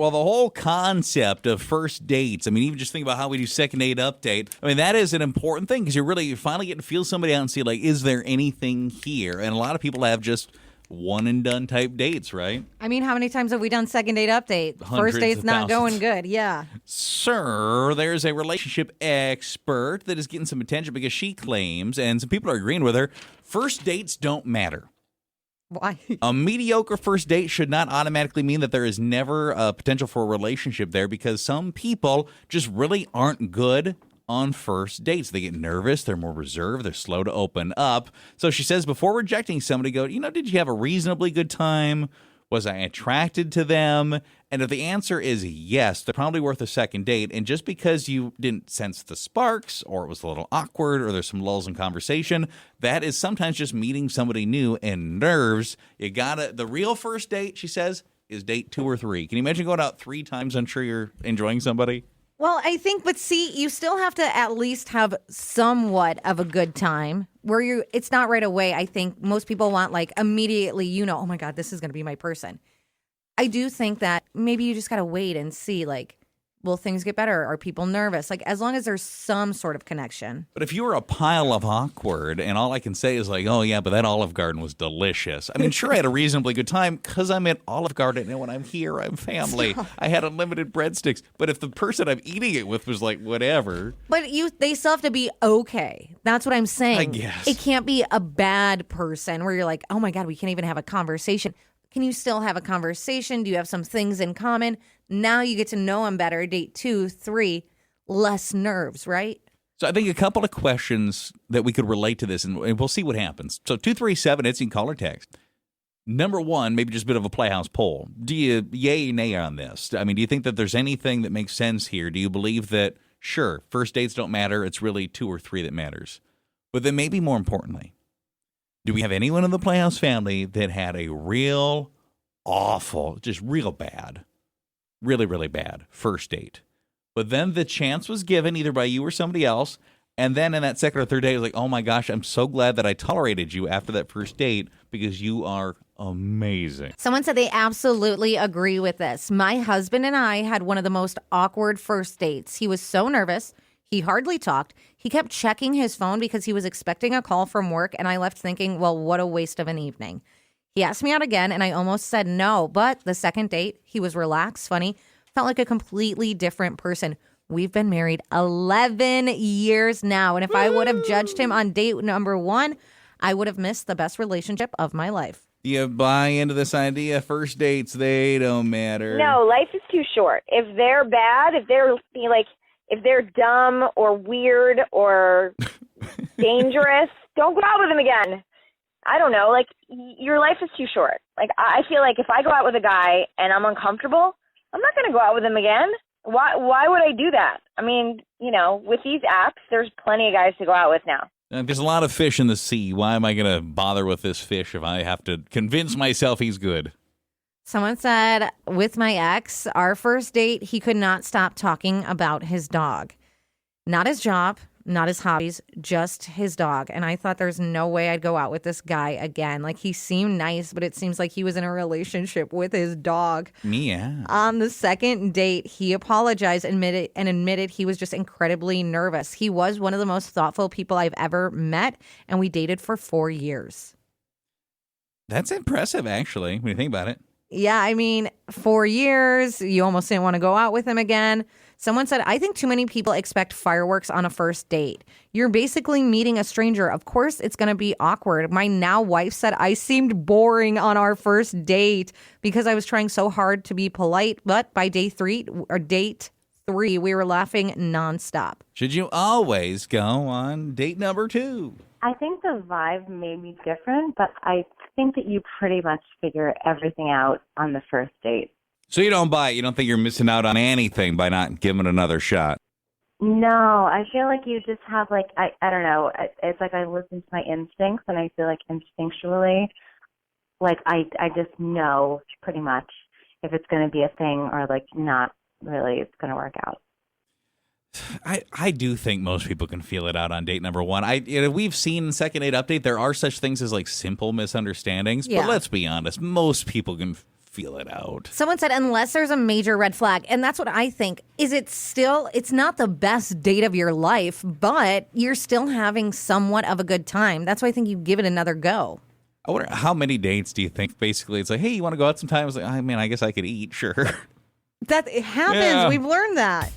Well, the whole concept of first dates, I mean, even just think about how we do second date update. I mean, that is an important thing because you're finally getting to feel somebody out and see, like, is there anything here? And a lot of people have just one and done type dates, right? I mean, how many times have we done second date update? Hundreds First date's of not thousands. going good. Yeah. Sir, there's a relationship expert that is getting some attention because she claims, and some people are agreeing with her, first dates don't matter. Why? A mediocre first date should not automatically mean that there is never a potential for a relationship there because some people just really aren't good on first dates. They get nervous, they're more reserved, they're slow to open up. So she says before rejecting somebody, go, did you have a reasonably good time? Was I attracted to them? And if the answer is yes, they're probably worth a second date. And just because you didn't sense the sparks or it was a little awkward or there's some lulls in conversation, that is sometimes just meeting somebody new and nerves. The real first date, she says, is date 2 or 3. Can you imagine going out 3 times unsure you're enjoying somebody? Well, I think, but see, you still have to at least have somewhat of a good time where it's not right away. I think most people want like immediately, oh my God, this is going to be my person. I do think that maybe you just got to wait and see, like, will things get better? Are people nervous? Like, as long as there's some sort of connection. But if you were a pile of awkward and all I can say is like, oh, yeah, but that Olive Garden was delicious. I mean, sure, I had a reasonably good time because I'm at Olive Garden and when I'm here, I'm family. I had unlimited breadsticks. But if the person I'm eating it with was like, whatever. But they still have to be okay. That's what I'm saying. I guess. It can't be a bad person where you're like, oh my God, we can't even have a conversation. Can you still have a conversation? Do you have some things in common? Now you get to know them better. Date 2, 3, less nerves, right? So I think a couple of questions that we could relate to this, and we'll see what happens. So 237, you can call or text. Number 1, maybe just a bit of a playhouse poll. Do you yay or nay on this? I mean, do you think that there's anything that makes sense here? Do you believe that, sure, first dates don't matter, it's really 2 or 3 that matters? But then maybe more importantly, do we have anyone in the Playhouse family that had a real awful, just real bad, really, really bad first date? But then the chance was given either by you or somebody else. And then in that second or third date, it was like, oh my gosh, I'm so glad that I tolerated you after that first date because you are amazing. Someone said they absolutely agree with this. My husband and I had one of the most awkward first dates. He was so nervous. He hardly talked. He kept checking his phone because he was expecting a call from work, and I left thinking, well, what a waste of an evening. He asked me out again, and I almost said no, but the second date, he was relaxed, funny, felt like a completely different person. We've been married 11 years now, and if I would have judged him on date number 1, I would have missed the best relationship of my life. Do you buy into this idea? First dates, they don't matter. No, life is too short. If they're bad, if they're dumb or weird or dangerous, don't go out with them again. I don't know. Like, your life is too short. Like, I feel like if I go out with a guy and I'm uncomfortable, I'm not going to go out with him again. Why would I do that? I mean, with these apps, there's plenty of guys to go out with now. There's a lot of fish in the sea. Why am I going to bother with this fish if I have to convince myself he's good? Someone said, with my ex, our first date, he could not stop talking about his dog. Not his job, not his hobbies, just his dog. And I thought there's no way I'd go out with this guy again. Like, he seemed nice, but it seems like he was in a relationship with his dog. Yeah. On the second date, he apologized and admitted he was just incredibly nervous. He was one of the most thoughtful people I've ever met, and we dated for 4 years. That's impressive, actually, when you think about it. Yeah, I mean, 4 years, you almost didn't want to go out with him again. Someone said, I think too many people expect fireworks on a first date. You're basically meeting a stranger. Of course, it's going to be awkward. My now wife said I seemed boring on our first date because I was trying so hard to be polite. But by date 3, we were laughing nonstop. Should you always go on date number 2? I think the vibe may be different, but I think that you pretty much figure everything out on the first date. So you don't buy it. You don't think you're missing out on anything by not giving it another shot? No, I feel like you just have I don't know. It's like I listen to my instincts, and I feel like instinctually, like I just know pretty much if it's going to be a thing or like not really it's going to work out. I do think most people can feel it out on date number 1. We've seen in second date update there are such things as like simple misunderstandings, Yeah. but let's be honest, most people can feel it out. Someone said, unless there's a major red flag. And that's what I think. Is it still, it's not the best date of your life, but you're still having somewhat of a good time. That's why I think you give it another go. I wonder how many dates do you think basically it's like, hey, you want to go out sometime? It's like, I mean, I guess I could eat, sure. That it happens. Yeah. We've learned that.